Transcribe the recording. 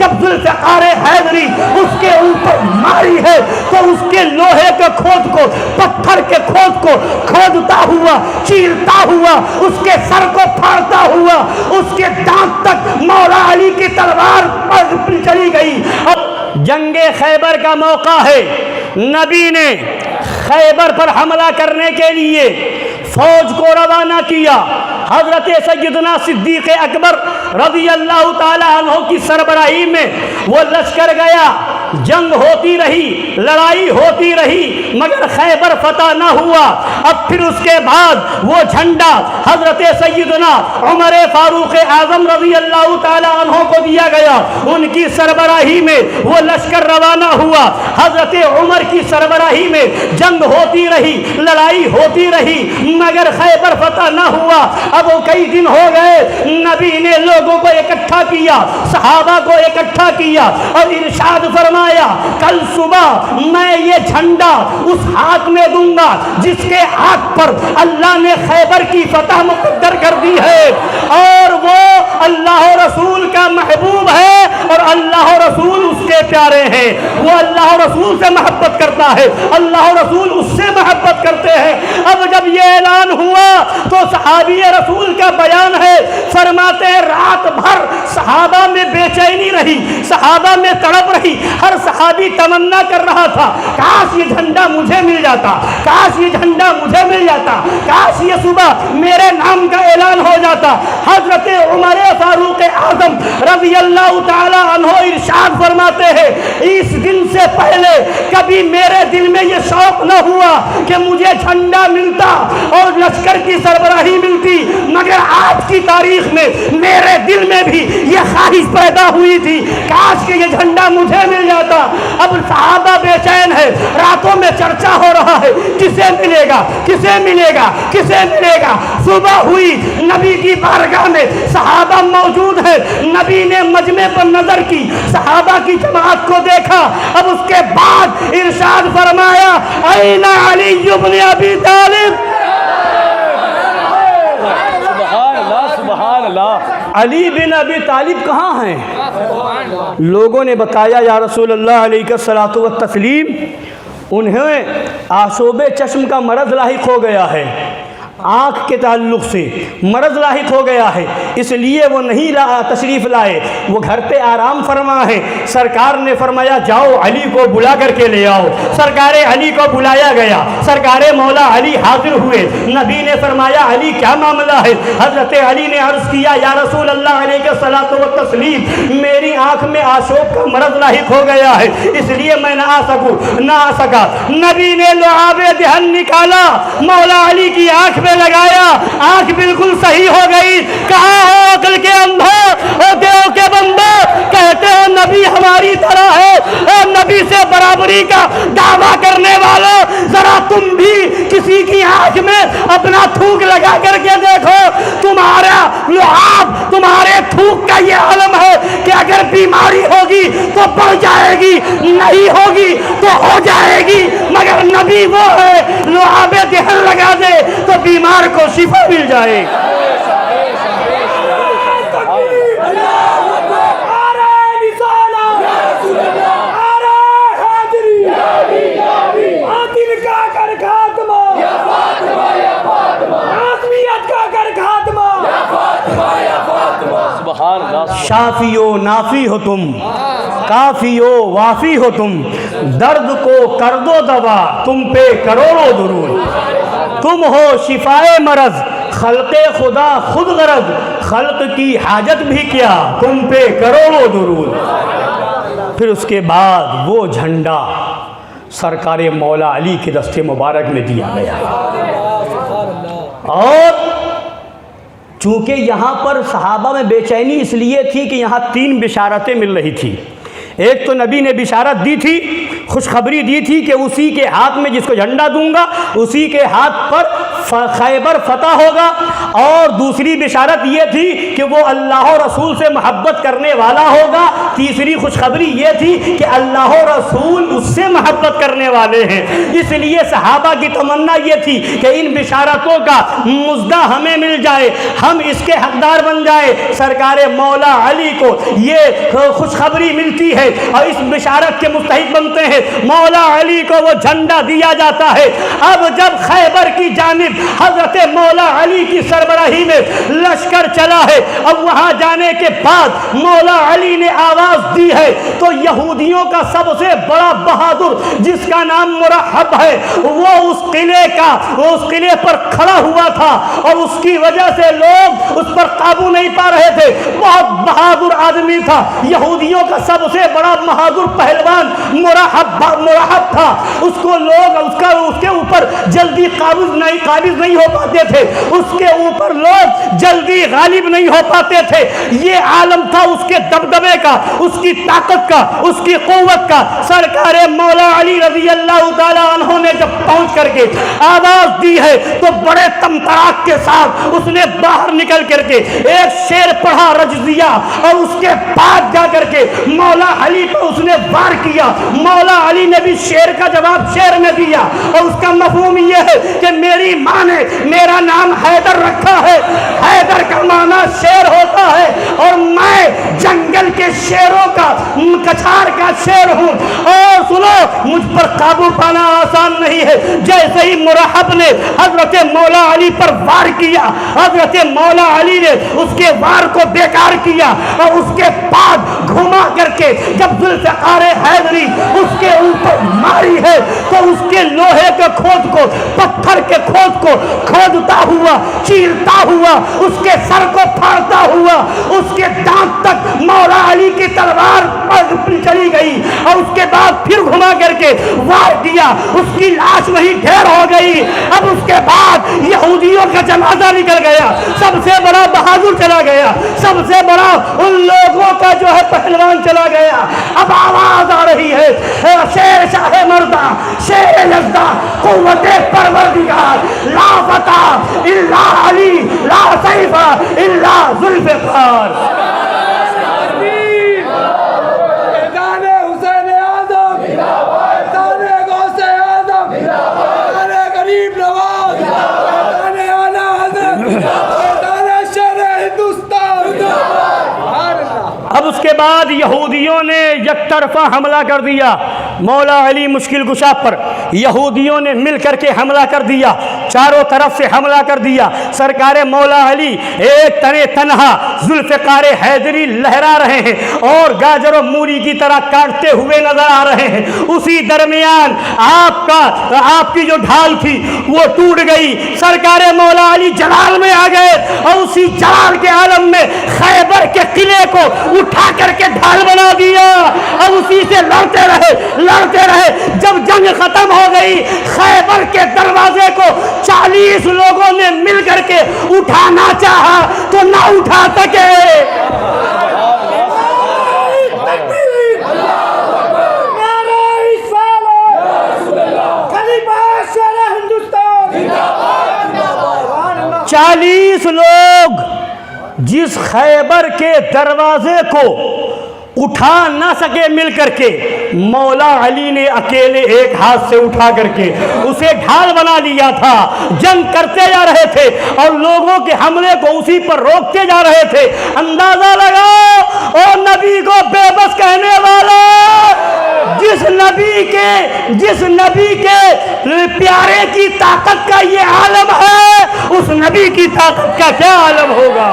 جب ذوالفقار حیدری اس کے اوپر ماری ہے تو اس کے لوہے کے کھود کو، پتھر کے کھود کو کھودتا ہوا، چیرتا ہوا، اس کے سر کو پھاڑتا ہوا، اس کے دانت تک مولا علی کی تلوار پر چلی گئی۔ جنگ خیبر کا موقع ہے، نبی نے خیبر پر حملہ کرنے کے لیے فوج کو روانہ کیا۔ حضرت سیدنا صدیق اکبر رضی اللہ تعالی عنہ کی سربراہی میں وہ لشکر گیا، جنگ ہوتی رہی، لڑائی ہوتی رہی، مگر خیبر فتح نہ ہوا۔ اب پھر اس کے بعد وہ جھنڈا حضرت سیدنا عمر فاروق اعظم رضی اللہ تعالی عنہ کو دیا گیا، ان کی سربراہی میں وہ لشکر روانہ ہوا۔ حضرت عمر کی سربراہی میں جنگ ہوتی رہی، لڑائی ہوتی رہی، مگر خیبر فتح نہ ہوا۔ اب وہ کئی دن ہو گئے، نبی نے لوگوں کو اکٹھا کیا، صحابہ کو اکٹھا کیا اور ارشاد فرمایا کل صبح میں یہ جھنڈا اس ہاتھ میں دوں گا جس کے ہاتھ پر اللہ نے خیبر کی فتح مقدر کر دی ہے، اور وہ اللہ و رسول کا محبوب ہے اور اللہ و رسول اس کے پیارے ہیں۔ وہ اللہ و رسول سے محبت کرتا ہے، اللہ و رسول اس سے محبت کرتے ہیں۔ اب جب یہ اعلان ہوا تو صحابی رسول کا بیان ہے، فرماتے ہیں رات بھر صحابہ میں بے چینی رہی، صحابہ میں تڑپ رہی، ہر صحابی تمنا کر رہا تھا کاش یہ جھنڈا مجھے مل جاتا، کاش یہ جھنڈا مجھے مل جاتا، کاش یہ صبح میرے نام کا اعلان ہو جاتا۔ حضرت عمر فاروق اعظم رضی اللہ تعالی عنہ ارشاد فرماتے ہیں اس دن سے پہلے کبھی میرے دل میں یہ شوق نہ ہوا کہ مجھے جھنڈا ملتا اور لشکر کی سربراہی ملتی، مگر آج کی تاریخ میں میرے دل میں بھی یہ خواہش پیدا ہوئی تھی کاش کہ یہ جھنڈا مجھے مل جاتا۔ اب صحابہ بے چین ہے، راتوں میں چرچا ہو رہا ہے کسے ملے گا، کسے ملے گا، کسے ملے گا۔ صبح ہوئی، نبی کی بارگاہ میں صحابہ موجود ہے، نبی نے مجمع پر نظر کی، صحابہ کی جماعت کو دیکھا، اب اس کے بعد ارشاد فرمایا این علی بن ابی طالب، علی بن ابی طالب کہاں ہیں؟ لوگوں نے بتایا یا رسول اللہ علیہ الصلوۃ والتسلیم انہیں آشوب چشم کا مرض لاحق ہو گیا ہے، آنکھ کے تعلق سے مرض لاحق ہو گیا ہے، اس لیے وہ نہیں تشریف لائے، وہ گھر پہ آرام فرما ہے۔ سرکار نے فرمایا جاؤ علی کو بلا کر کے لے آؤ۔ سرکار علی کو بلایا گیا، سرکار مولا علی حاضر ہوئے، نبی نے فرمایا علی کیا معاملہ ہے؟ حضرت علی نے عرض کیا یا رسول اللہ علیہ الصلوۃ والتسلیم میری آنکھ میں آشوب کا مرض لاحق ہو گیا ہے، اس لیے میں نہ آ سکا۔ نبی نے لعاب دہن نکالا، مولا علی کی آنکھ لگایا، آنکھ بالکل صحیح ہو گئی۔ کہا ہو عقل کے اندھا اور دیو کے بندہ، کہتے ہو نبی ہماری طرح ہے اور نبی سے برابری کا دعویٰ کرنے والا، ذرا تم بھی کسی کی آنکھ میں اپنا تھوک لگا کر کے دیکھو، تمہارا لعاب، تمہارے تھوک کا یہ علم ہے کہ اگر بیماری ہوگی تو بڑھ جائے گی، نہیں ہوگی تو ہو جائے گی، مگر نبی وہ ہے لعاب دہن لگا دے تو بیمار کو شفا مل جائے۔ شافی و نافی ہو تم، کافی و وافی ہو تم، درد کو کر دو دوا تم پہ کروڑوں درود، تم ہو شفائے مرض خلق خدا خود غرض، خلق کی حاجت بھی کیا تم پہ کروڑوں درود۔ پھر اس کے بعد وہ جھنڈا سرکار مولا علی کے دستے مبارک میں دیا گیا، اور چونکہ یہاں پر صحابہ میں بے چینی اس لیے تھی کہ یہاں 3 بشارتیں مل رہی تھی۔ ایک تو نبی نے بشارت دی تھی، خوشخبری دی تھی کہ اسی کے ہاتھ میں جس کو جھنڈا دوں گا اسی کے ہاتھ پر خیبر فتح ہوگا، اور دوسری بشارت یہ تھی کہ وہ اللہ و رسول سے محبت کرنے والا ہوگا، تیسری خوشخبری یہ تھی کہ اللہ و رسول اس سے محبت کرنے والے ہیں، اس لیے صحابہ کی تمنا یہ تھی کہ ان بشارتوں کا مزدہ ہمیں مل جائے، ہم اس کے حقدار بن جائے۔ سرکار مولا علی کو یہ خوشخبری ملتی ہے اور اس بشارت کے مستحق بنتے ہیں، مولا علی کو وہ جھنڈا دیا جاتا ہے۔ اب جب خیبر کی جانب حضرت مولا علی کی سربراہی میں لشکر چلا ہے، اب وہاں جانے کے بعد مولا علی نے آواز دی ہے تو یہودیوں کا سب سے بڑا بہادر جس کا نام مرحب ہے وہ اس قلعے پر کھڑا ہوا تھا، اور اس کی وجہ سے لوگ اس پر قابو نہیں پا رہے تھے۔ بہت بہادر آدمی تھا، یہودیوں کا سب سے بڑا بہادر پہلوان مرحب تھا، اس کو لوگ اس کے اوپر جلدی قابض نہیں ہو پاتے تھے، اس کے اوپر لوگ جلدی غالب نہیں ہو پاتے تھے۔ یہ عالم تھا اس کے دبدبے کا، اس کی طاقت کا، اس کی قوت کا۔ سرکار مولا علی رضی اللہ تعالی عنہ نے جب پہنچ کر کے آواز دی ہے تو بڑے تمطراق کے ساتھ اس نے باہر نکل کر کے ایک شعر پڑھا رجزیہ، اور اس کے بعد جا کر کے مولا علی پر اس نے وار کیا۔ مولا علی نے بھی شعر کا جواب شعر میں دیا، اور اس کا مفہوم یہ ہے کہ میری ماں نے میرا نام حیدر رکھا ہے، حیدر کا معنی شیر ہوتا ہے، اور میں جنگل کے شیروں کا کچھار کا شیر ہوں، اور سنو مجھ پر قابو پانا آسان نہیں ہے۔ جیسے ہی مرحب نے حضرت مولا علی پر وار کیا، حضرت مولا علی نے اس کے وار کو بیکار کیا، اور اس کے بعد گھما کر کے جب ذوالفقار حیدری اس کے اوپر ماری ہے تو اس کے لوہے کے کھود کو، پتھر کے کھود کو کھودتا ہوا، چیرتا ہوا، اس کے سر کو پھاڑتا ہوا، اس کے دانت تک مولا علی کی تلوار چلی گئی، اور اس کے بعد پھر گھما کر کے وار کیا، اس کی لاش وہی ڈھیر ہو گئی۔ اب اس کے بعد یہودیوں کا جنازہ نکل گیا، سب سے بڑا بہادر چلا گیا، سب سے بڑا ان لوگوں کا جو ہے پہلوان چلا گیا۔ اب آواز آ رہی ہے، شیر شاہ مردہ، شیر یزدہ، قوت پروردگار، لا فتح الا علی، لا سیف الا ذوالفقار۔ اب اس کے بعد یہودیوں نے یک طرفہ حملہ کر دیا مولا علی مشکل کشا پر، یہودیوں نے مل کر کے حملہ کر دیا، چاروں طرف سے حملہ کر دیا۔ سرکار مولا علی ایک تنے تنہا ذوالفقار حیدری لہرا رہے ہیں اور گاجر و مولی کی طرح کاٹتے ہوئے نظر آ رہے ہیں۔ اسی درمیان آپ کی جو ڈھال تھی وہ ٹوٹ گئی، سرکار مولا علی جلال میں آ گئے، اور اسی جلال کے عالم میں خیبر کے قلعے کو اٹھا کر کے ڈھال بنا دیا، اور اسی سے لڑتے رہے۔ جب جنگ ختم ہو گئی، خیبر کے دروازے کو 40 لوگوں نے مل کر کے اٹھانا چاہا تو نہ اٹھا سکے۔ چالیس لوگ جس خیبر کے دروازے کو اٹھا نہ سکے مل کر کے، مولا علی نے اکیلے ایک ہاتھ سے اٹھا کر کے اسے ڈھال بنا لیا تھا۔ جنگ کرتے جا رہے تھے اور لوگوں کے حملے کو اسی پر روکتے جا رہے تھے۔ اندازہ لگاؤ اور نبی کو بے بس کہنے والا، جس نبی کے پیارے کی طاقت کا یہ عالم ہے، اس نبی کی طاقت کا کیا عالم ہوگا؟